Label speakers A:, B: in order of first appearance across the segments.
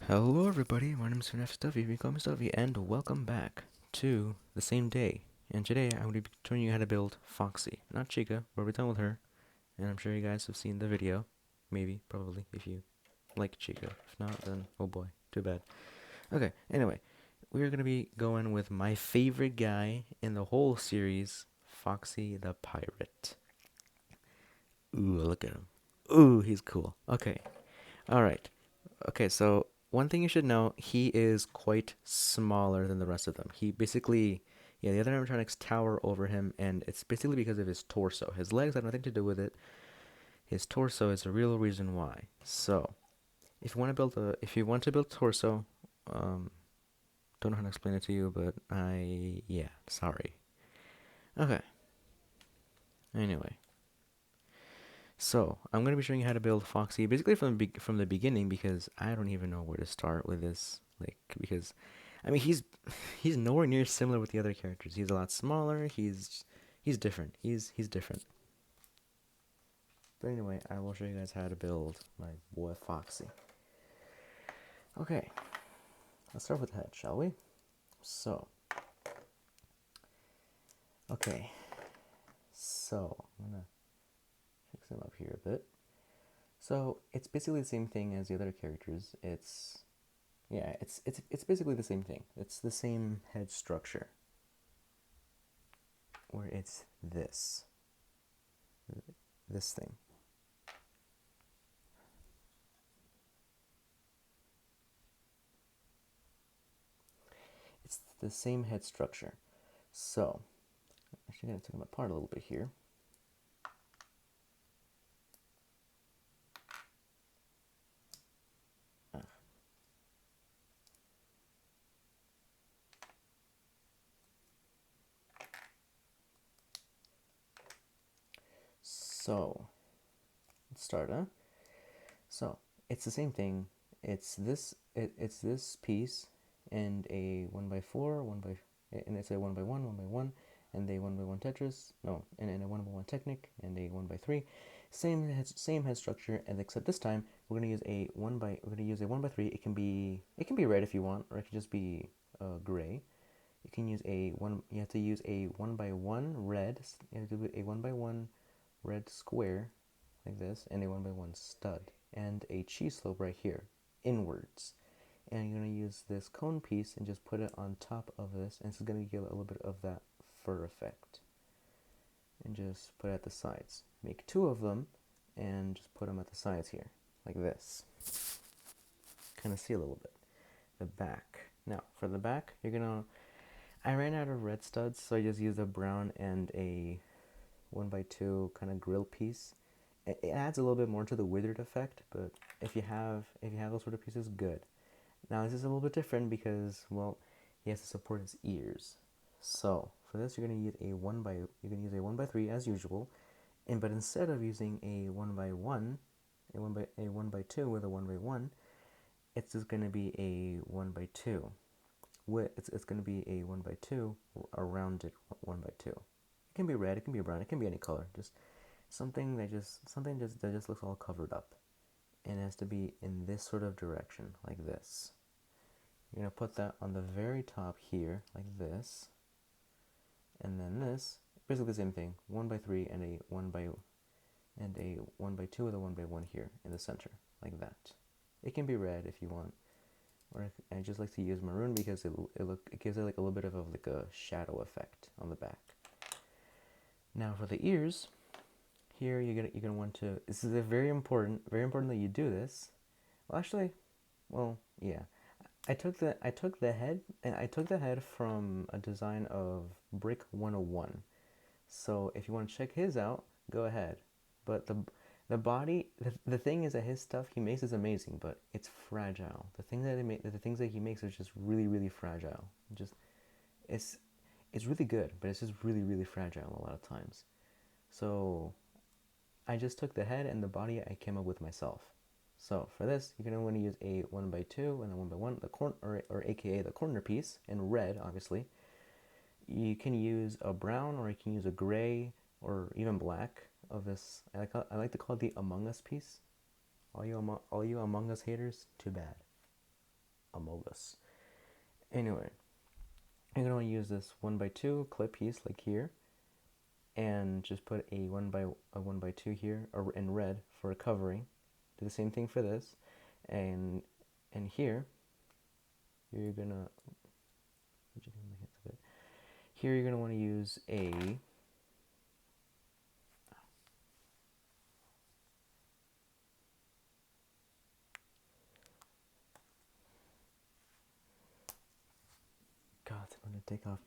A: Hello everybody, my name is Stuffy, we call me Stuffy, and welcome back to the same day. And today I'm going to be showing you how to build Foxy, not Chica, where we're done with her, and I'm sure you guys have seen the video, maybe, probably, if you like Chica. If not, then oh boy, too bad. Okay, anyway, we're going to be going with my favorite guy in the whole series, Foxy the Pirate. Ooh, look at him. Ooh, he's cool. Okay, alright. Okay, so one thing you should know, he is quite smaller than the rest of them. He basically, yeah, the other animatronics tower over him, and it's basically because of his torso. His legs have nothing to do with it. His torso is the real reason why. So, if you want to build torso, um, don't know how to explain it to you, but yeah, sorry. Okay. Anyway, so I'm gonna be showing you how to build Foxy, basically from the beginning because I don't even know where to start with this, like because I mean, he's nowhere near similar with the other characters. He's a lot smaller. He's different. He's different. But anyway, I will show you guys how to build my boy Foxy. Okay, let's start with the head, shall we? So, okay, so I'm gonna fix him up here a bit. So it's basically the same thing as the other characters. It's basically the same thing. It's the same head structure, where it's this thing. It's the same head structure. So, actually, I'm going to take them apart a little bit here. Ah. So, let's start, huh? So, it's the same thing. It's this piece and a 1x4, and it's a 1x1, 1x1, and a 1x1 Tetris. No, and a 1x1 Technic, and a 1x3. Same head structure, and except this time we're gonna use a 1x3. It can be red if you want, or it can just be gray. You can use a one. You have to use a 1x1 red. You have to do a 1x1 red square like this, and a 1x1 stud, and a cheese slope right here, inwards. And you're going to use this cone piece and just put it on top of this, and it's going to give a little bit of that fur effect. And just put it at the sides. Make two of them, and just put them at the sides here, like this. Kind of see a little bit. The back. Now, for the back, I ran out of red studs, so I just used a brown and a 1x2 kind of grill piece. It adds a little bit more to the withered effect, but if you have those sort of pieces, good. Now this is a little bit different because, well, he has to support his ears. So for this, you're gonna use a 1x3 as usual, but instead of using a 1x1, a 1x2 with a 1x1, it's just gonna be a 1x2. It's gonna be a 1x2, a rounded 1x2. It can be red, it can be brown, it can be any color. Just that just looks all covered up, and it has to be in this sort of direction, like this. You're gonna put that on the very top here, like this, and then this, basically the same thing, 1x3 and a 1x2 with a 1x1 here in the center, like that. It can be red if you want, or I just like to use maroon because it gives it like a little bit of like a shadow effect on the back. Now for the ears, here you're gonna want to. This is very important that you do this. Well, actually, well, yeah. I took the head from a design of Brick 101. So if you want to check his out, go ahead. But the body, the thing is that his stuff he makes is amazing, but it's fragile. The things that he makes are just really really fragile. Just it's it's really good, but it's just really really fragile a lot of times. So I just took the head and the body I came up with myself. So for this, you're gonna want to use a 1x2 and a 1x1, the corner or AKA the corner piece in red, obviously. You can use a brown or you can use a gray or even black of this. I like to call it the Among Us piece. All you Among Us haters, too bad. Among Us. Anyway, you're gonna want to use this 1x2 clip piece like here, and just put a 1x2 here or in red for a covering. Do the same thing for this, and here you're gonna here you're gonna want to use a God, I'm gonna take off.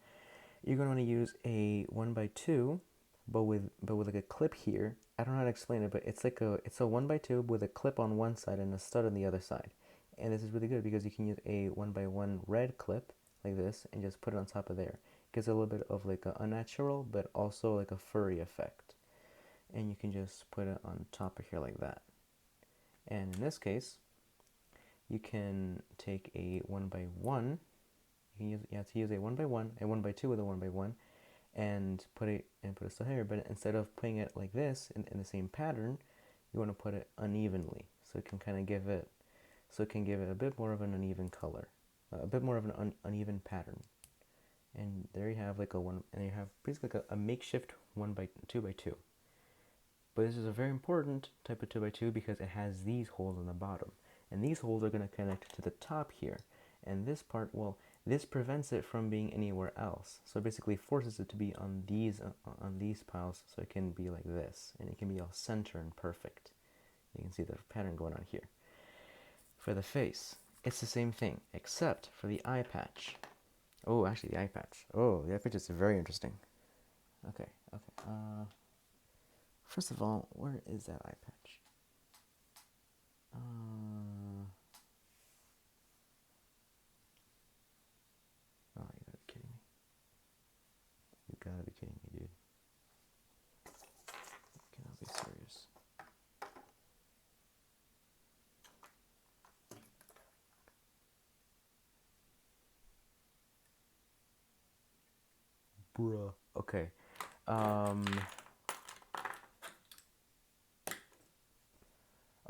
A: You're gonna want to use a 1x2, but with like a clip here. I don't know how to explain it, but it's a 1x2 with a clip on one side and a stud on the other side. And this is really good because you can use a 1x1 red clip like this and just put it on top of there. It gives a little bit of like a unnatural, but also like a furry effect. And you can just put it on top of here like that. And in this case, you can take a 1x1. You have to use a 1x1, a 1x2 with a 1x1, and put it still here. But instead of putting it like this in the same pattern, you want to put it unevenly, so it can kind of give it a bit more of an uneven color, a bit more of an uneven pattern. And there you have like and you have basically like a makeshift 2x2. But this is a very important type of 2x2 because it has these holes on the bottom, and these holes are going to connect to the top here. And this part, well, this prevents it from being anywhere else. So it basically forces it to be on these piles, so it can be like this, and it can be all center and perfect. You can see the pattern going on here. For the face, it's the same thing, except for the eye patch. Oh, actually, the eye patch. Oh, the eye patch is very interesting. Okay. First of all, where is that eye patch? Oh, you gotta be kidding me. You gotta be kidding me, dude. You cannot be serious. Bruh. Okay.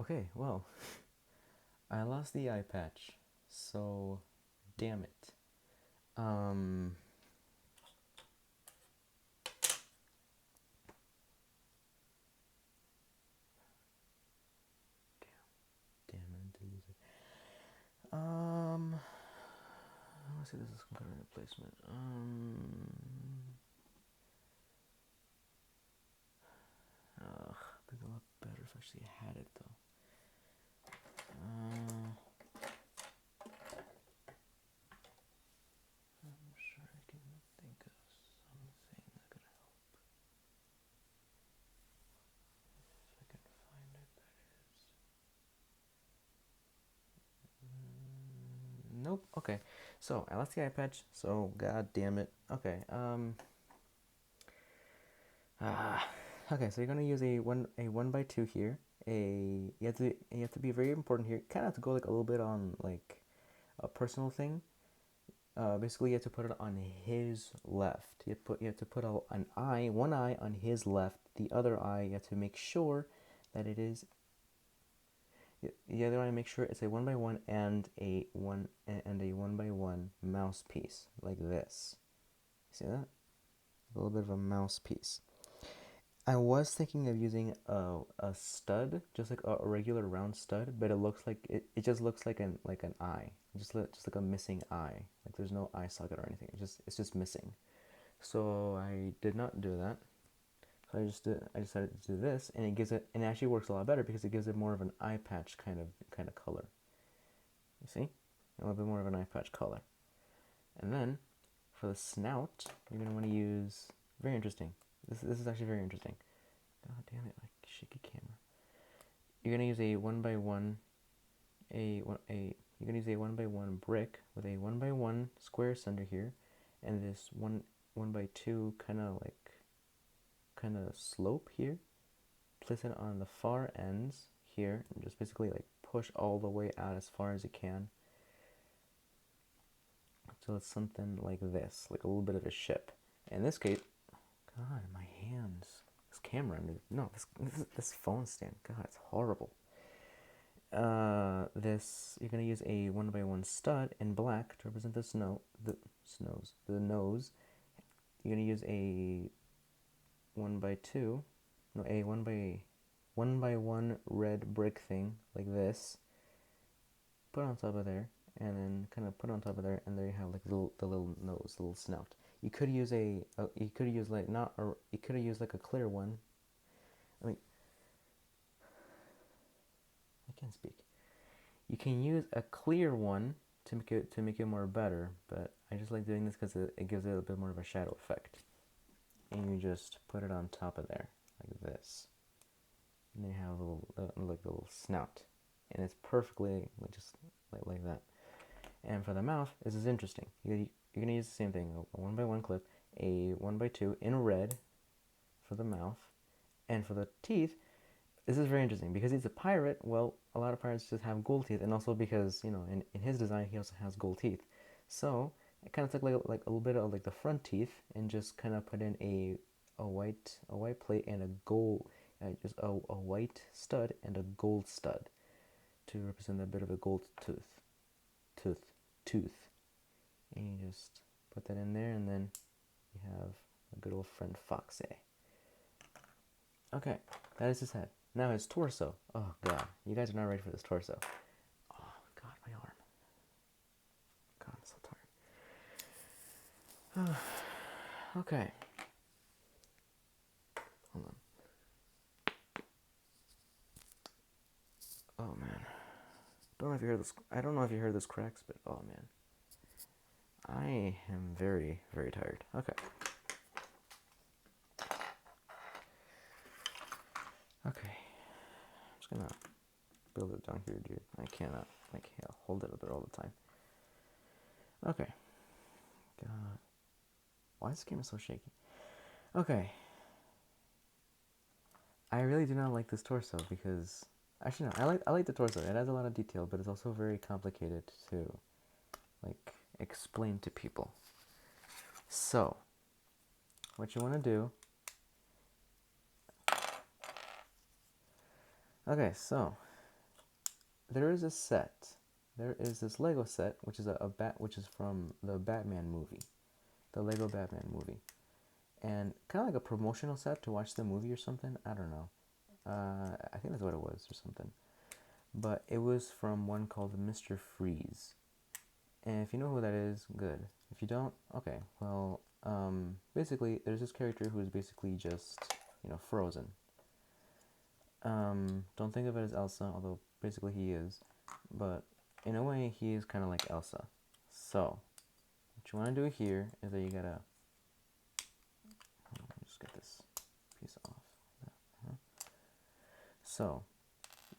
A: Okay, well, I lost the eye patch, so damn it. Damn, I did lose it. Let's see, this is computer replacement. It'd be a lot better if I actually had it though. I'm sure I can think of something that could help. If I can find it, that is. Nope. Okay. So I lost the eye patch. So god damn it. Okay. Okay. So you're gonna use a 1x2 here. You have to be very important here. Kind of have to go like a little bit on like a personal thing. Basically, you have to put it on his left. You have to put one eye on his left. The other eye, you have to make sure that it is. The other eye, make sure it's a 1x1 and a 1x1 mouse piece like this. See that? A little bit of a mouse piece. I was thinking of using a stud, just like a regular round stud, but it just looks like an eye, just like a missing eye. Like there's no eye socket or anything. It's just missing. So I did not do that. So I decided to do this, and it actually works a lot better because it gives it more of an eye patch kind of color. You see, a little bit more of an eye patch color. And then for the snout, you're gonna want to use very interesting. This is actually very interesting. God damn it, like shaky camera. You're gonna use a 1x1 you're gonna use a 1x1 brick with a 1x1 square center here, and this 1x2 kind of slope here. Place it on the far ends here, and just basically like push all the way out as far as you can. So it's something like this, like a little bit of a ship. In this case, God, my hands. This camera, no, this phone stand. God, it's horrible. this you're gonna use a 1x1 stud in black to represent the nose. You're gonna use a 1x2, no, a 1x1 red brick thing like this. Put on top of there, and then kind of put on top of there, and there you have like the little nose, the little snout. You could use you could use like not a, you could have used like a clear one. I mean, I can't speak. You can use a clear one to make it more better, but I just like doing this because it gives it a bit more of a shadow effect. And you just put it on top of there like this, and you have a little like a little snout, and it's perfectly just like that. And for the mouth, this is interesting. You're gonna use the same thing: a 1x1 clip, a 1x2 in red for the mouth, and for the teeth. This is very interesting because he's a pirate. Well, a lot of pirates just have gold teeth, and also because in his design he also has gold teeth. So I kind of took like a little bit of like the front teeth and just kind of put in a white plate and a gold, just a white stud and a gold stud to represent a bit of a gold tooth, and you just put that in there, and then you have a good old friend Foxy. Okay, that is his head. Now his torso. Oh god, you guys are not ready for this torso. Oh god, my arm. God, I'm so tired. Okay. Hold on. Oh man. Don't know if you heard this. I don't know if you heard this cracks, but oh man. I am very, very tired. Okay. Okay. I'm just gonna build it down here, dude. I cannot hold it up there all the time. Okay. God. Why is this camera so shaky? Okay. I really do not like this torso because actually no, I like the torso. It has a lot of detail, but it's also very complicated to like explain to people. So, what you want to do? Okay, so there is a set. There is this Lego set, which is which is from the Batman movie, the Lego Batman movie, and kind of like a promotional set to watch the movie or something. I don't know. I think that's what it was or something. But it was from one called Mr. Freeze. And if you know who that is, good. If you don't, okay. Well, basically, there's this character who is basically just, frozen. Don't think of it as Elsa, although basically he is. But in a way, he is kind of like Elsa. So, what you want to do here is that you gotta. Let me just get this piece off. So,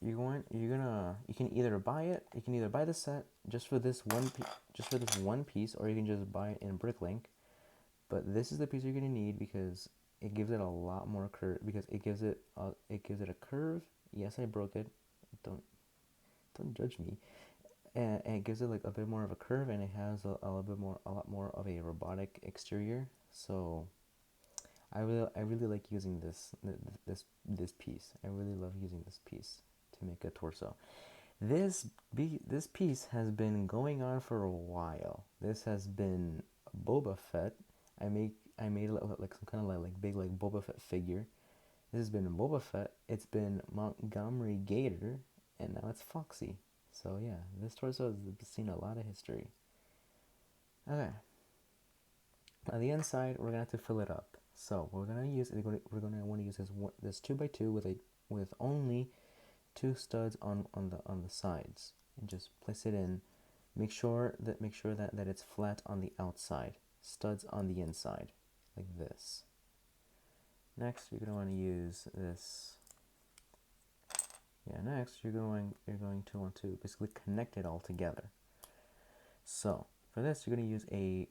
A: you can either buy it. You can either buy the set just for this one piece, or you can just buy it in Bricklink. But this is the piece you're gonna need because it gives it a lot more curve. Because it gives it a curve. Yes, I broke it. Don't judge me. And it gives it like a bit more of a curve, and it has a lot more of a robotic exterior. So I really like using this piece. I really love using this piece to make a torso. This piece has been going on for a while. This has been Boba Fett. I made like some kind of like big like Boba Fett figure. This has been Boba Fett. It's been Montgomery Gator, and now it's Foxy. So yeah, this torso has seen a lot of history. Okay. On the inside, we're gonna have to fill it up. So we're gonna want to use this 2x2 with only two studs on the sides, and just place it in. Make sure that it's flat on the outside. Studs on the inside, like this. Next, you're gonna want to use this. Yeah. Next, you're going to want to basically connect it all together. So for this, you're gonna use a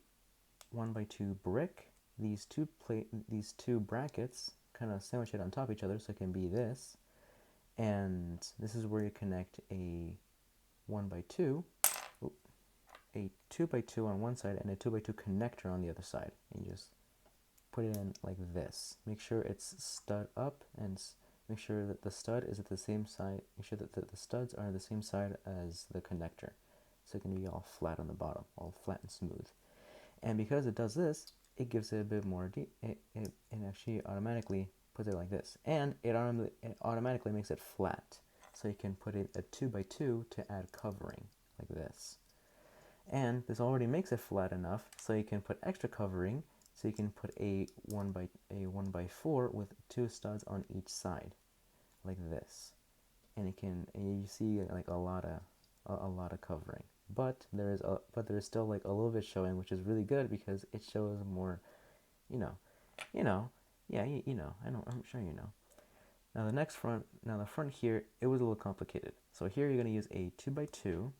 A: 1x2 brick. These two brackets kind of sandwich it on top of each other, so it can be this. And this is where you connect a 1x2, a 2x2 on one side, and a 2x2 connector on the other side. And you just put it in like this. Make sure it's stud up and make sure that the stud is at the same side, make sure that the studs are the same side as the connector. So it can be all flat on the bottom, all flat and smooth. And because it does this, it gives it a bit more, it actually automatically puts it like this. And it automatically makes it flat. So you can put it a 2x2 to add covering, like this. And this already makes it flat enough, so you can put extra covering. So you can put a 1x4 with 2 studs on each side, like this. And you see like a lot of covering. But there is still like a little bit showing, which is really good because it shows more, you know, you know, yeah, you know, I'm sure you know. Now the front here, it was a little complicated. So here you're gonna use a 2x2.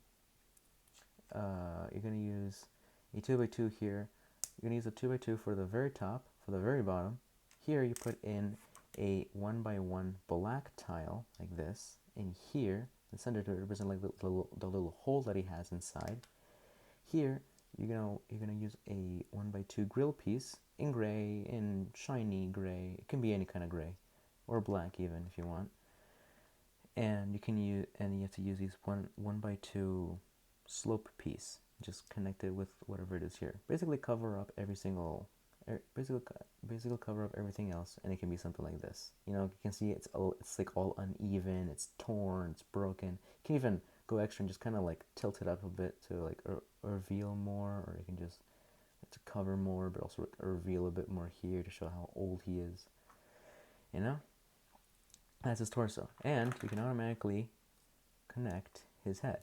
A: You're going to use a 2x2 here. You're going to use a 2x2 for the very top, for the very bottom. Here you put in a 1x1 black tile, like this. And here, the center to represent like the little hole that he has inside. Here, you're gonna use a 1x2 grill piece in gray, in shiny gray. It can be any kind of gray, or black even if you want. And you have to use these 1x2 slope piece, just connect it with whatever it is here. Basically cover up basically cover up everything else, and it can be something like this. You know, you can see it's like all uneven, it's torn, it's broken. You can even go extra and just kind of like tilt it up a bit to like reveal more, or you can just to cover more, but also reveal a bit more here to show how old he is. You know, that's his torso, and you can automatically connect his head.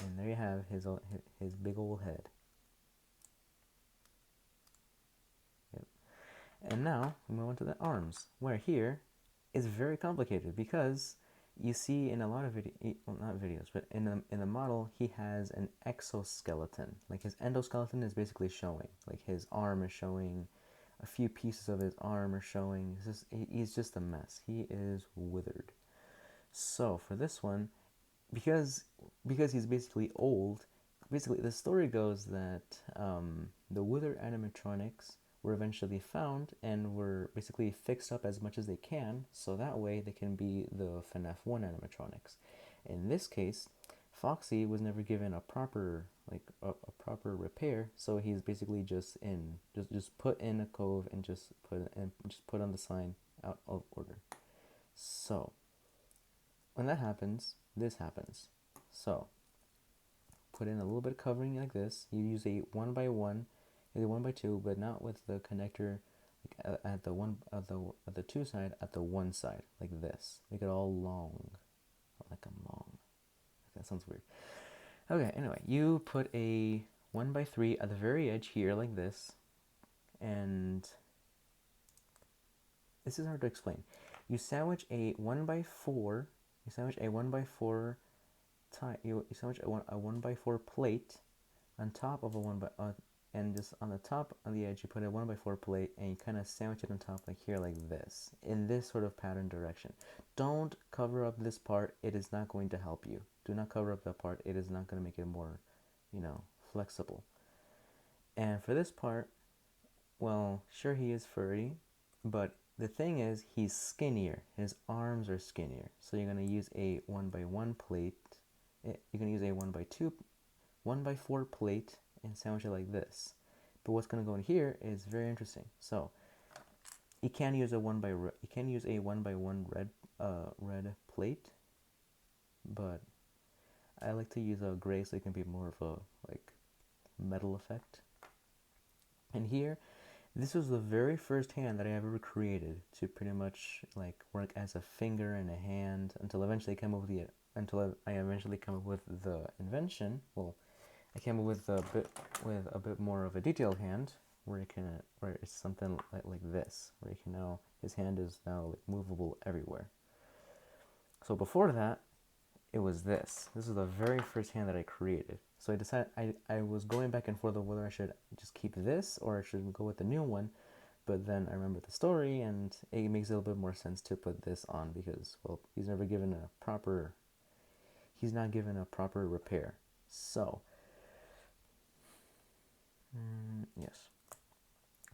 A: And there you have his big old head. Yep. And now we move on to the arms, where here is very complicated because you see in a lot of well, not videos, but in the model he has an exoskeleton. Like his endoskeleton is basically showing. Like his arm is showing, a few pieces of his arm are showing. He's just a mess. He is withered. So for this one, because he's basically old, basically the story goes that the withered animatronics were eventually found and were basically fixed up as much as they can, so that way they can be the FNAF 1 animatronics. In this case, Foxy was never given a proper proper repair, so he's basically just put in a cove and just put on the sign out of order. So when that happens, this happens. So put in a little bit of covering like this. You use a 1x1, a 1x2, but not with the connector at the 2 side, at the 1 side, like this. Make it all long, like a long. That sounds weird. Okay, anyway, you put a 1x3 at the very edge here, like this, and this is hard to explain. You sandwich a 1x4. You sandwich a 1x4 you sandwich a 1x4 plate on top of a 1 by and just on the top, on the edge, you put a 1x4 plate and you kind of sandwich it on top, like here, like this, in this sort of pattern direction. Don't cover up this part. It is not going to help you. Do not cover up that part. It is not going to make it more, flexible. And for this part, well, sure, he is furry, but the thing is, he's skinnier. His arms are skinnier. So you're going to use a 1x1 plate. You're going to use a 1x4 plate and sandwich it like this. But what's going to go in here is very interesting. So you can use a 1x1 red plate, but I like to use a gray so it can be more of a metal effect. And here, this was the very first hand that I ever created to pretty much work as a finger and a hand until I eventually come up with the invention. Well, I came up with a bit more of a detailed hand where it's something like this, where his hand is now movable everywhere. So before that, it was this. This is the very first hand that I created. So I decided I was going back and forth of whether I should just keep this or I should go with the new one. But then I remembered the story, and it makes a little bit more sense to put this on because, well, he's not given a proper repair. So, yes.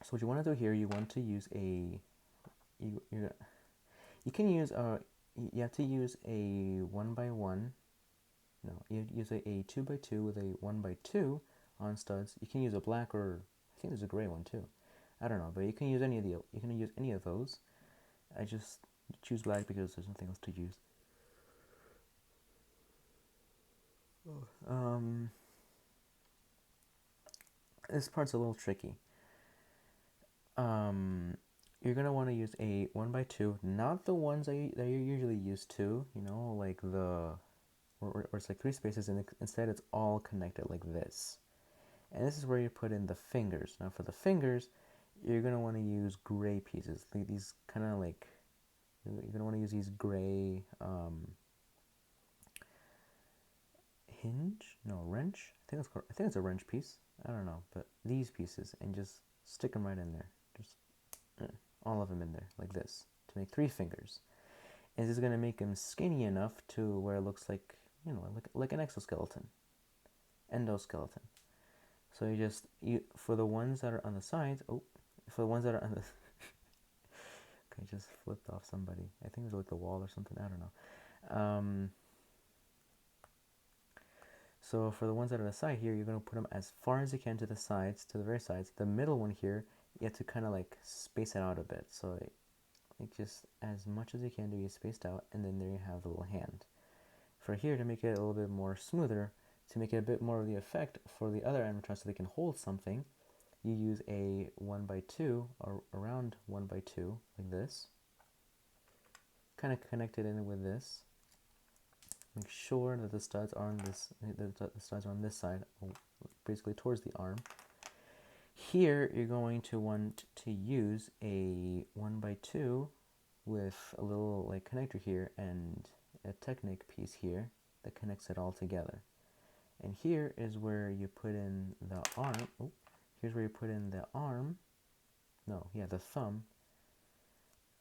A: So what you want to do here, you want to use you You can use you have to use a 1x1. No, you use a 2x2 with a 1x2 on studs. You can use a black, or I think there's a gray one too. I don't know, but you can use any of those. I just choose black because there's nothing else to use. This part's a little tricky. You're gonna want to use a 1x2, not the ones that you're usually used to. You know, like where it's like 3 spaces, and instead it's all connected like this. And this is where you put in the fingers. Now for the fingers, you're gonna want to use gray pieces. These kind of like, you're gonna want to use these gray wrench. I think it's a wrench piece. I don't know, but these pieces, and just stick them right in there. Just all of them in there like this to make 3 fingers. And this is gonna make them skinny enough to where it looks like, you know, like an exoskeleton, endoskeleton. So you for the ones that are on the sides. Oh, for the ones that are on the okay, just flipped off somebody. I think it was like the wall or something. I don't know. So for the ones that are on the side here, you're going to put them as far as you can to the sides, to the very sides. The middle one here, you have to kind of like space it out a bit. So like just as much as you can to be spaced out, and then there you have the little hand. For here, to make it a little bit more smoother, to make it a bit more of the effect for the other animatronics so they can hold something, you use a 1x2 or around 1x2 like this. Kind of connect it in with this. Make sure that the studs are on this side, basically towards the arm. Here, you're going to want to use a 1x2 with a little like connector here and a Technic piece here that connects it all together. And here is where you put in the arm. Oh, here's where you put in the arm. No, yeah, the thumb.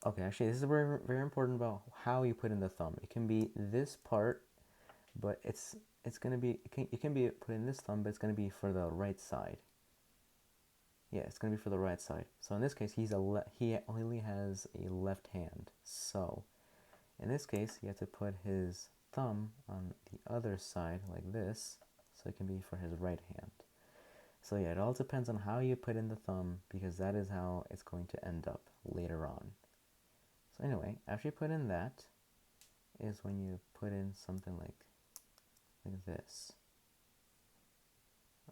A: Okay, actually, this is very, very important about how you put in the thumb. It can be this part, but it's gonna be it can be put in this thumb, but it's gonna be for the right side. Yeah, it's gonna be for the right side. So in this case, he only has a left hand. So in this case, you have to put his thumb on the other side like this, so it can be for his right hand. So yeah, it all depends on how you put in the thumb, because that is how it's going to end up later on. So anyway, after you put in that, is when you put in something like this,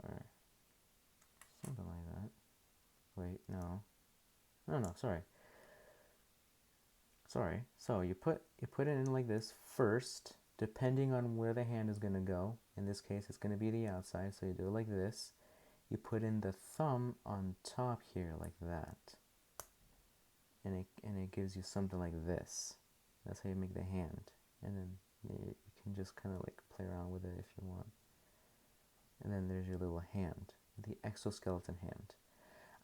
A: or something like that. Wait, no, sorry. So you put it in like this first, depending on where the hand is gonna go. In this case, it's gonna be the outside, so you do it like this. You put in the thumb on top here like that, and it gives you something like this. That's how you make the hand, and then you can just kind of like play around with it if you want. And then there's your little hand, the exoskeleton hand.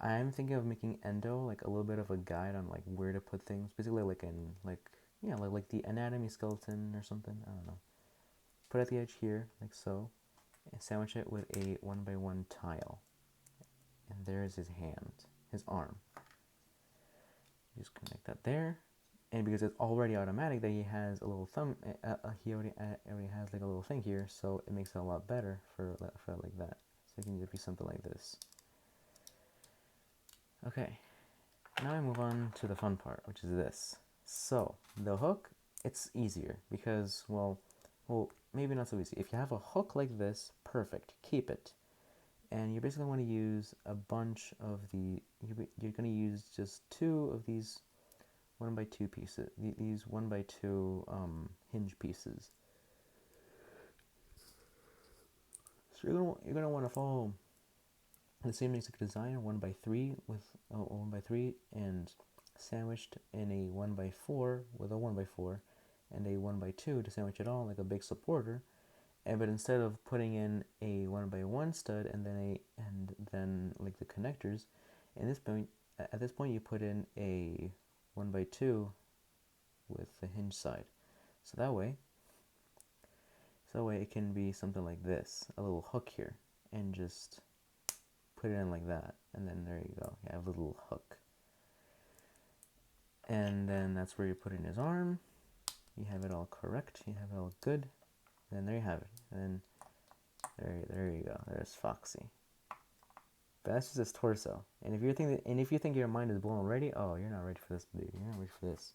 A: I'm thinking of making Endo like a little bit of a guide on like where to put things, basically like in like the anatomy skeleton or something. I don't know. Put it at the edge here like so, and sandwich it with a 1x1 tile. And there's his hand, his arm. Just connect that there, and because it's already automatic that he has a little thumb, he already has like a little thing here, so it makes it a lot better for like that. So it can just be something like this. Okay, now I move on to the fun part, which is this. So the hook, it's easier because, well, maybe not so easy. If you have a hook like this, perfect, keep it. And you basically want to use a bunch of you're going to use just 2 of these 1x2 pieces, these 1x2 hinge pieces. So you're gonna want to follow the same basic design, 1x3 with 1x3, and sandwiched in a 1x4 with a 1x4, and a 1x2 to sandwich it all like a big supporter. But instead of putting in a 1x1 stud and then like the connectors, at this point you put in a 1x2 with the hinge side. So that way it can be something like this, a little hook here, and just put it in like that, and then there you go. You have a little hook. And then that's where you put in his arm. You have it all correct. You have it all good. And there you have it. And there you go. There's Foxy. But that's just his torso. And if you think your mind is blown already, oh, you're not ready for this, dude. You're not ready for this.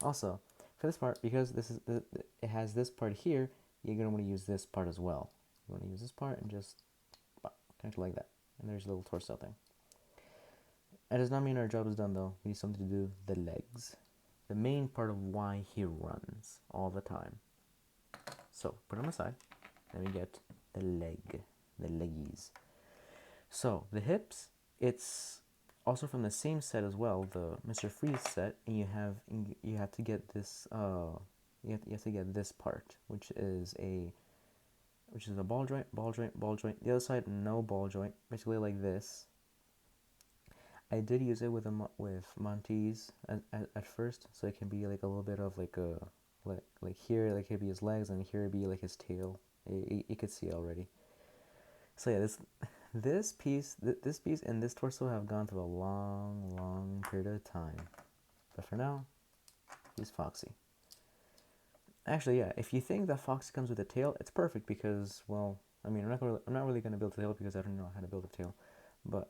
A: Also, for this part, because it has this part here, you're gonna want to use this part as well. You want to use this part and just connect it like that. And there's a little torso thing. That does not mean our job is done though. We need something to do the legs. The main part of why he runs all the time. So put them aside. Then we get the leggies. So the hips, it's also from the same set as well, the Mr. Freeze set, and you have to get this you have to get this part, which is a ball joint, ball joint, ball joint. The other side, no ball joint, basically like this. I did use it with Monty's at first, so it can be like a little bit of like a like here like it'd be his legs, and here it'd be like his tail. You could see it already. So yeah, this piece and this torso have gone through a long period of time, but for now, he's Foxy. Actually, yeah, if you think that Foxy comes with a tail, it's perfect because, well, I mean, I'm not really gonna build a tail because I don't know how to build a tail, but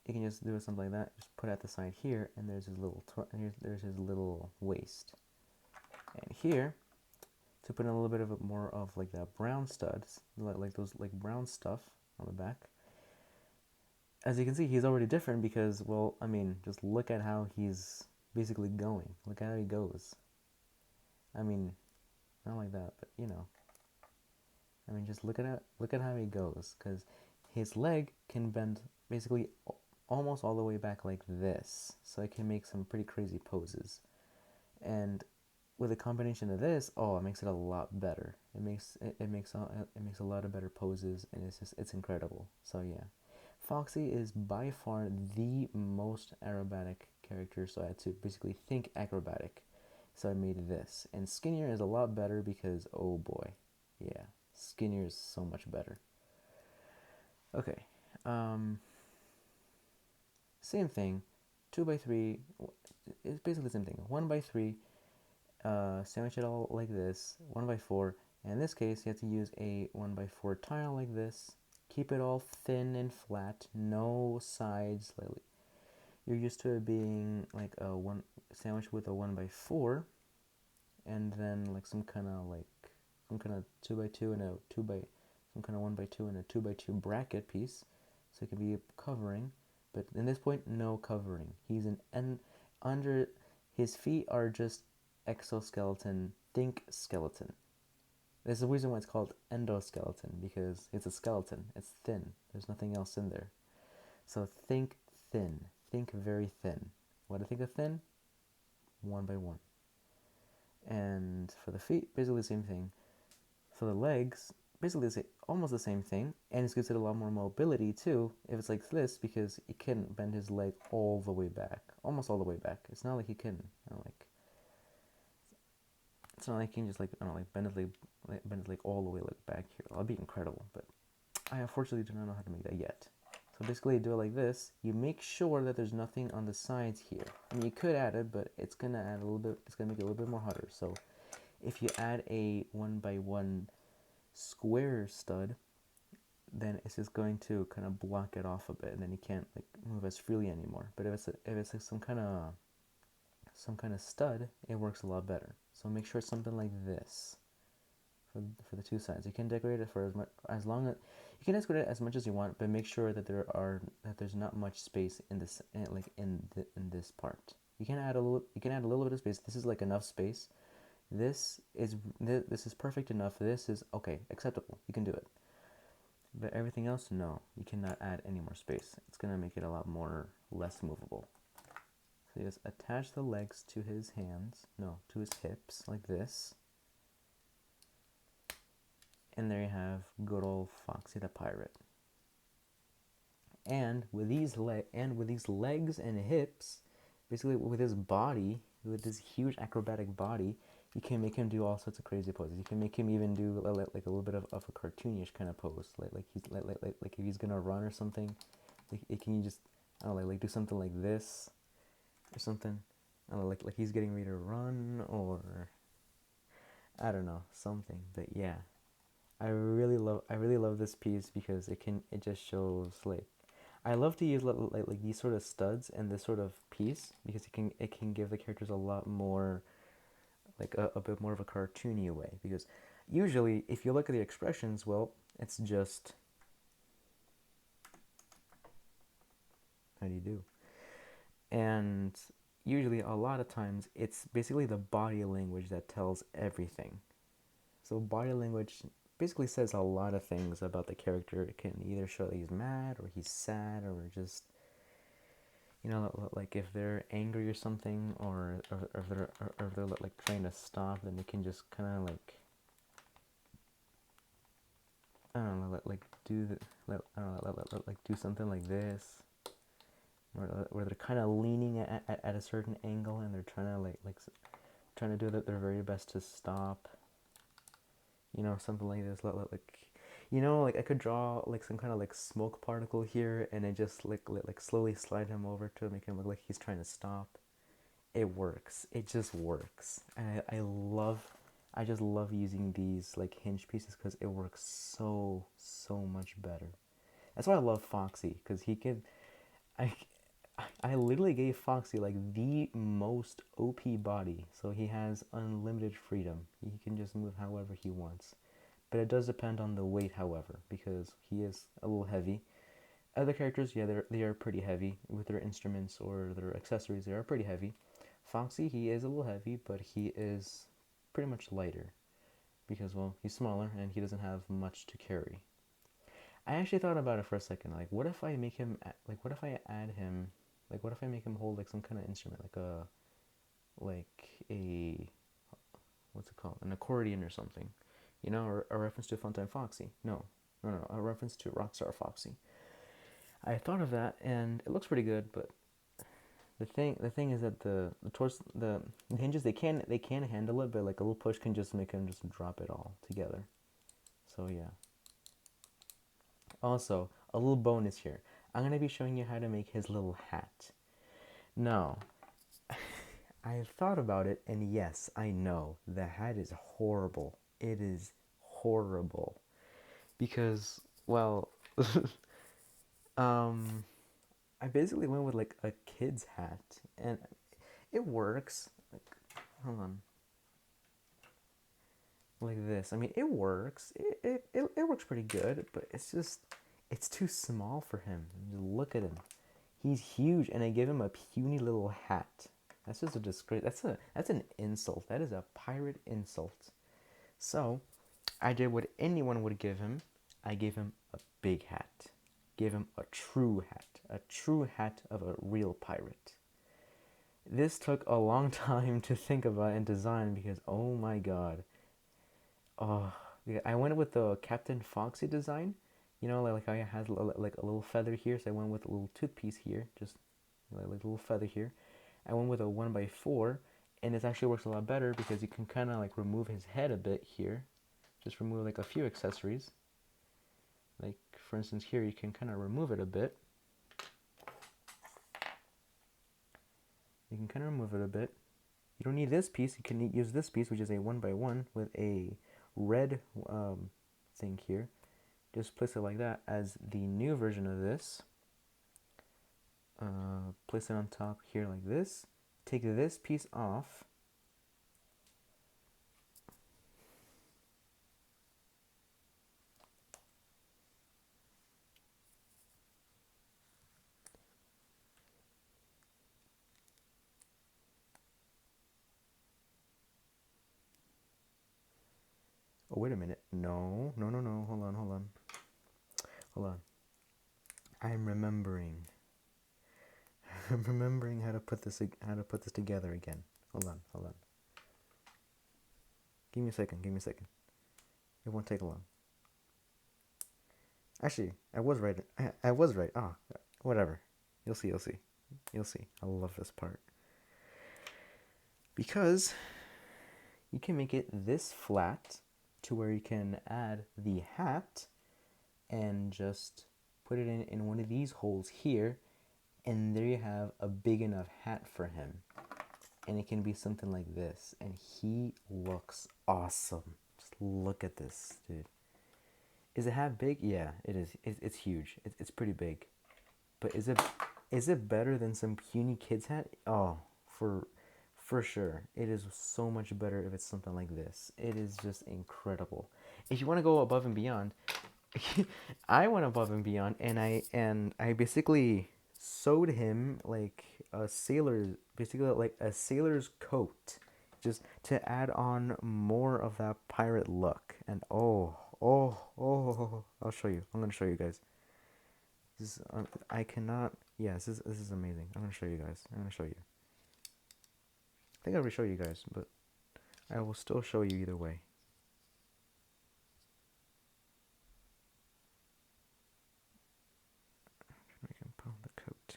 A: you can just do something like that. Just put it at the side here, and there's there's his little waist, and here to put in a little bit of more of like that brown studs, like those like brown stuff on the back. As you can see, he's already different because, well, I mean, just look at how he's basically going. Look at how he goes. I mean, not like that, but you know. I mean, just look at how he goes, because his leg can bend basically almost all the way back like this, so it can make some pretty crazy poses. And with a combination of this, oh, it makes it a lot better. It makes a lot of better poses, and it's incredible. So yeah, Foxy is by far the most aerobatic character, so I had to basically think acrobatic. So I made this, and Skinnier is a lot better because, oh boy, yeah, Skinnier is so much better. Okay, same thing. 2x3 it's basically the same thing. 1x3. Sandwich it all like this, 1x4. And in this case, you have to use a 1x4 tile like this. Keep it all thin and flat, no sides. You're used to it being like a one sandwich with a 1x4, and then like some kind of 2x2 and a 2x some kind of 1x2 and a 2x2 bracket piece, so it can be covering. But in this point, no covering. He's under his feet are just exoskeleton, think skeleton. There's a reason why it's called endoskeleton, because it's a skeleton. It's thin. There's nothing else in there. So think thin. Think very thin. What do I think of thin? 1x1. And for the feet, basically the same thing. For the legs, basically almost the same thing, and it gives it a lot more mobility too if it's like this, because he can bend his leg all the way back, almost all the way back. It's not like he can, it's not like he can just bend his leg all the way like back here. That'd be incredible, but I unfortunately do not know how to make that yet. So basically, you do it like this. You make sure that there's nothing on the sides here. I mean, you could add it, but it's gonna add a little bit. It's gonna make it a little bit more harder. So if you add a 1x1 square stud, then it's just going to kind of block it off a bit, and then you can't like move as freely anymore. But if it's like some kind of stud, it works a lot better. So make sure it's something like this for the two sides. You can decorate it for as long as you can decorate it as much as you want, but make sure that there's not much space in this in this part. You can add a little bit of space. This is like enough space. This is perfect enough. This is okay, acceptable. You can do it. But everything else, no. You cannot add any more space. It's gonna make it a lot less movable. So you just attach the legs to his hands, to his hips, like this. And there you have good old Foxy the Pirate. And with these legs and hips, basically with his body, with this huge acrobatic body, you can make him do all sorts of crazy poses. You can make him even do like a little bit of a cartoonish kind of pose, like if he's gonna run or something. Can you just do something like this or something, like he's getting ready to run, or I don't know, something. But yeah, I really love this piece because it just shows like I love to use like these sort of studs and this sort of piece because it can give the characters a lot more like a bit more of a cartoony way, because usually if you look at the expressions, well, it's just how do you do, and usually a lot of times it's basically the body language that tells everything. So body language basically says a lot of things about the character. It can either show that he's mad or he's sad or just, you know, like if they're angry or something, or if they're like trying to stop, then they can just kind of like, I don't know, like do the, I don't know, like do something like this, where they're kind of leaning at a certain angle and they're trying to like trying to do their very best to stop. You know, something like this, like, you know, like I could draw like some kind of like smoke particle here, and then just like slowly slide him over to make him look like he's trying to stop. It works. It just works. And I just love using these like hinge pieces because it works so much better. That's why I love Foxy, because he could, I, I literally gave Foxy like the most OP body, so he has unlimited freedom. He can just move however he wants. But it does depend on the weight, however, because he is a little heavy. Other characters, yeah, they are pretty heavy with their instruments or their accessories. They are pretty heavy. Foxy, he is a little heavy, but he is pretty much lighter because, well, he's smaller and he doesn't have much to carry. I actually thought about it for a second. Like, what if I make him like, what if I add him, like, what if I make him hold like some kind of instrument, like a, what's it called, an accordion or something, you know, or a reference to Funtime Foxy. No, a reference to Rockstar Foxy. I thought of that, and it looks pretty good, but the thing is that the hinges, they can handle it, but like a little push can just make him just drop it all together. So yeah. Also, a little bonus here. I'm gonna be showing you how to make his little hat. Now, I thought about it, and yes, I know the hat is horrible. It is horrible because, well, um, I basically went with like a kid's hat, and it works. Like, hold on, like this. I mean, it works. It works pretty good, but it's too small for him. Just look at him. He's huge, and I give him a puny little hat. That's just a disgrace. That's an insult. That is a pirate insult. So, I did what anyone would give him. I gave him a big hat. Gave him a true hat of a real pirate. This took a long time to think about and design because, oh my god. Oh, yeah, I went with the Captain Foxy design. You know, like I had like a little feather here, so I went with a little toothpiece here, just like a little feather here. I went with a 1x4, and it actually works a lot better because you can kind of like remove his head a bit here. Just remove like a few accessories. Like for instance here, you can kind of remove it a bit. You can kind of remove it a bit. You don't need this piece. You can use this piece, which is a 1x1 with a red thing here. Just place it like that as the new version of this. Place it on top here like this. Take this piece off. Oh, wait a minute. No. Hold on. I'm remembering. I'm remembering how to put this together again. Hold on. Give me a second. It won't take long. Actually, I was right. I was right. Ah, whatever. You'll see. I love this part. Because you can make it this flat to where you can add the hat and just put it in one of these holes here, and there you have a big enough hat for him. and it can be something like this, and he looks awesome. Just look at this, dude. Is it half big? Yeah, it is. It's huge. It's pretty big. But is it better than some puny kid's hat? Oh, for sure. It is so much better if it's something like this. It is just incredible. If you want to go above and beyond, I went above and beyond, and I basically sewed him like a sailor, basically like a sailor's coat, just to add on more of that pirate look. And oh, I'll show you. I'm gonna show you guys. This is, I cannot. Yeah, this is amazing. I'm gonna show you guys. I'm gonna show you. I think I already showed you guys, but I will still show you either way. I can put on the coat.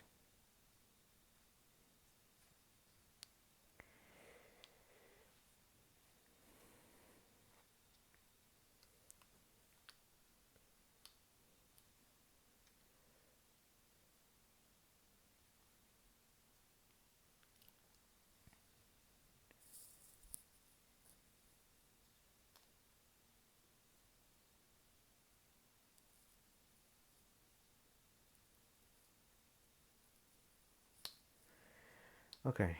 A: Okay,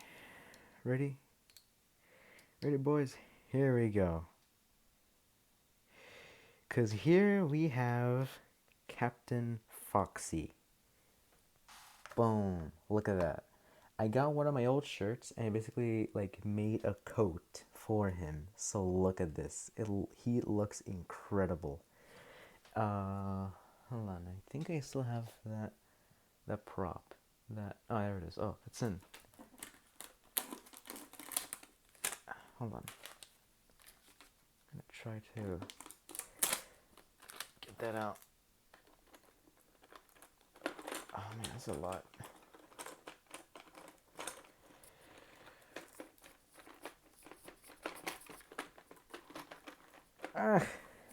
A: ready? Ready, boys? Here we go. Because here we have Captain Foxy. Boom. Look at that. I got one of my old shirts and I basically like made a coat for him. So look at this. He looks incredible. Hold on. I think I still have that prop. Oh, there it is. Oh, it's in. Hold on. I'm gonna try to get that out. Oh man, that's a lot.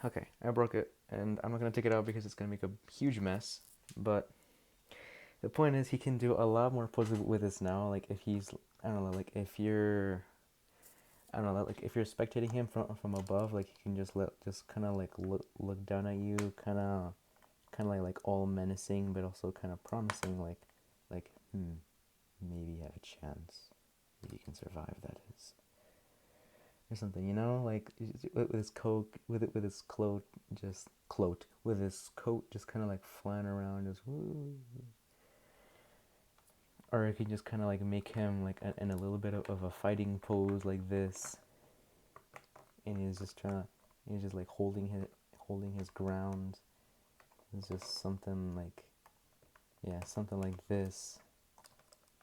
A: Okay, I broke it, and I'm not gonna take it out because it's gonna make a huge mess. But the point is, he can do a lot more poses with this now. Like if he's, I don't know, like if you're, I don't know, like if you're spectating him from above, like he can just kind of like look down at you, kind of like all menacing, but also kind of promising, like maybe you have a chance, maybe you can survive. That is. Or something, like with his coat, with his cloak, with his coat, just kind of like flying around, just woo. Or you can just kind of like make him like in a little bit of a fighting pose like this, and he's just like holding his ground. It's just something like, yeah, something like this,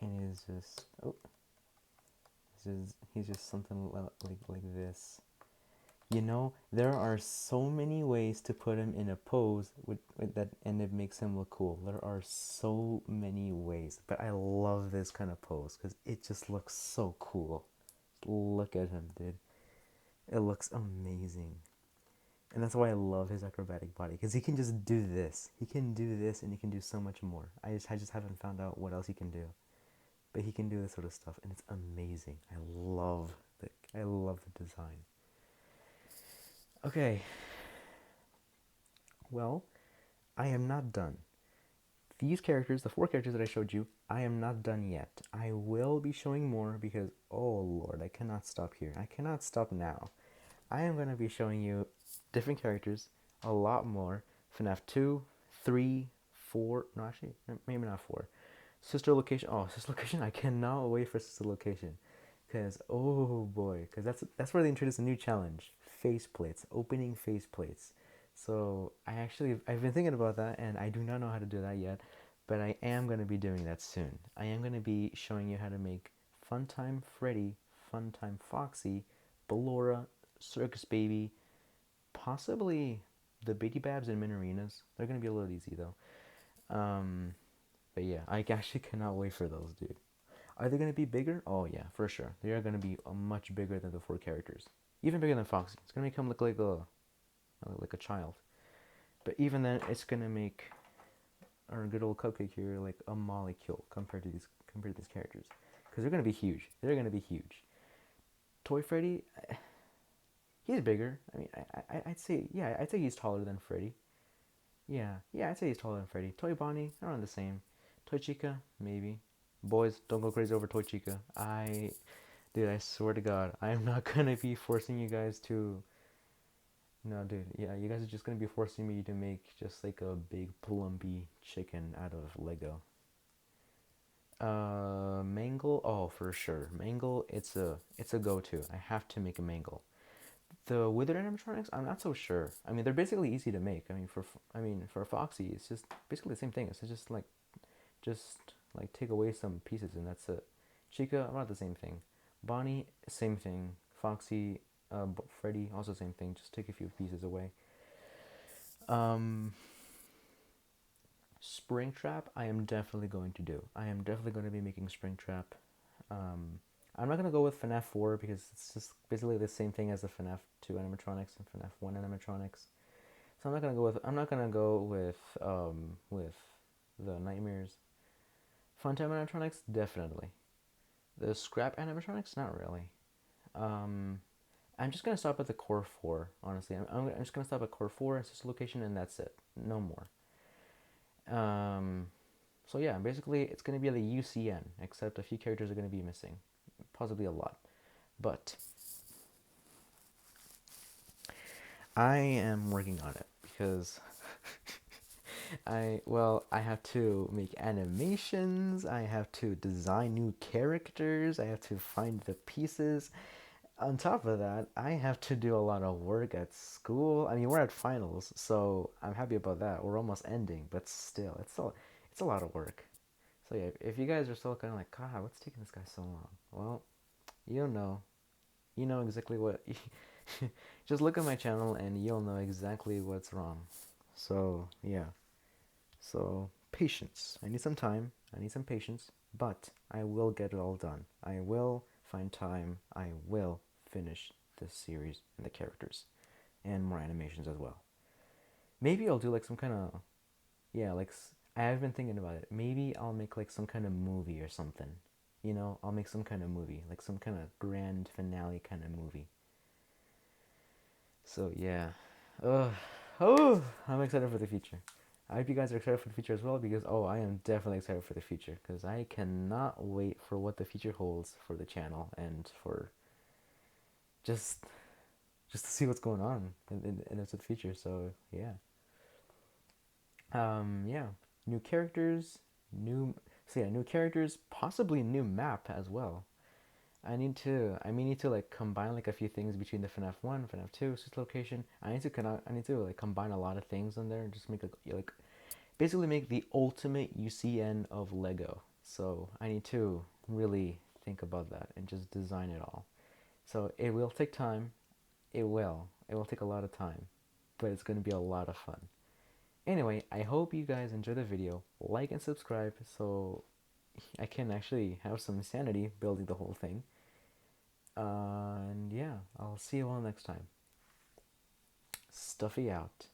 A: and he's just something like this. There are so many ways to put him in a pose with that, and it makes him look cool. There are so many ways, but I love this kind of pose because it just looks so cool. Look at him, dude. It looks amazing. And that's why I love his acrobatic body, because he can just do this. He can do this, and he can do so much more. I just haven't found out what else he can do. But he can do this sort of stuff, and it's amazing. I love the design. Okay. Well, I am not done. These characters, the 4 characters that I showed you, I am not done yet. I will be showing more because, oh lord, I cannot stop here. I cannot stop now. I am going to be showing you different characters, a lot more. FNAF 2, 3, 4, no actually, maybe not 4. Sister Location, Sister Location, I cannot wait for Sister Location. Because, oh boy, because that's where they introduced a new challenge. Faceplates, opening faceplates. So I've been thinking about that, and I do not know how to do that yet, but I am going to be doing that soon. I am going to be showing you how to make Funtime Freddy, Funtime Foxy, Ballora, Circus Baby, possibly the Bitty Babs and Minarinas. They're going to be a little easy though. But yeah, I actually cannot wait for those, dude. Are they going to be bigger? Oh yeah, for sure. They are going to be much bigger than the 4 characters. Even bigger than Foxy. It's going to make him look like a child. But even then, it's going to make our good old cupcake here like a molecule compared to these characters. because they're gonna be huge. They're gonna be huge. Toy Freddy, he's bigger. I mean, I'd say, yeah, I'd say he's taller than Freddy. Yeah, I'd say he's taller than Freddy. Toy Bonnie, around the same. Toy Chica, maybe. Boys, don't go crazy over Toy Chica. Dude, I swear to God, I am not gonna be forcing you guys to. No, dude, yeah, you guys are just gonna be forcing me to make just like a big plumpy chicken out of Lego. Mangle, oh, for sure. Mangle, it's a go-to. I have to make a Mangle. The withered animatronics, I'm not so sure. I mean, they're basically easy to make. For Foxy, it's just basically the same thing. It's just like take away some pieces and that's it. Chica, about the same thing. Bonnie, same thing. Foxy, Freddy, also same thing. Just take a few pieces away. Um, Springtrap, I am definitely going to do. I am definitely going to be making Springtrap. Um, I'm not gonna go with FNAF 4 because it's just basically the same thing as the FNAF 2 animatronics and FNAF 1 animatronics. So I'm not gonna go with the Nightmares. Funtime animatronics, definitely. The Scrap animatronics, not really. Um, I'm just gonna stop at the core four. Honestly, I'm just gonna stop at core four, assist location, and that's it. No more. Um, so yeah, basically it's gonna be the UCN, except a few characters are gonna be missing, possibly a lot. But I am working on it because I have to make animations, I have to design new characters, I have to find the pieces. On top of that, I have to do a lot of work at school. I mean, we're at finals, so I'm happy about that. We're almost ending, but still, it's a lot of work. So yeah, if you guys are still kind of like, God, what's taking this guy so long? Well, you know, you know exactly what. Just look at my channel and you'll know exactly what's wrong. So yeah, so patience. I need some time. I need some patience, but I will get it all done. I will find time. I will finish this series and the characters and more animations as well. Maybe I'll do like some kind of yeah, like I have been thinking about it. Maybe I'll make like some kind of movie or something. You know, I'll make some kind of movie, like some kind of grand finale kind of movie. So yeah. Uh, oh, I'm excited for the future. I hope you guys are excited for the future as well because I am definitely excited for the future because I cannot wait for what the future holds for the channel and for just just to see what's going on in the future. So yeah, yeah, new characters, new characters, possibly new map as well. I may need to like combine like a few things between the FNAF 1, FNAF 2, switch location. I need to like combine a lot of things in there and just make like basically make the ultimate UCN of Lego. So I need to really think about that and just design it all. So it will take time. It will. It will take a lot of time, but it's going to be a lot of fun. Anyway, I hope you guys enjoy the video. Like and subscribe so I can actually have some sanity building the whole thing. And yeah, I'll see you all next time. Stuffy out.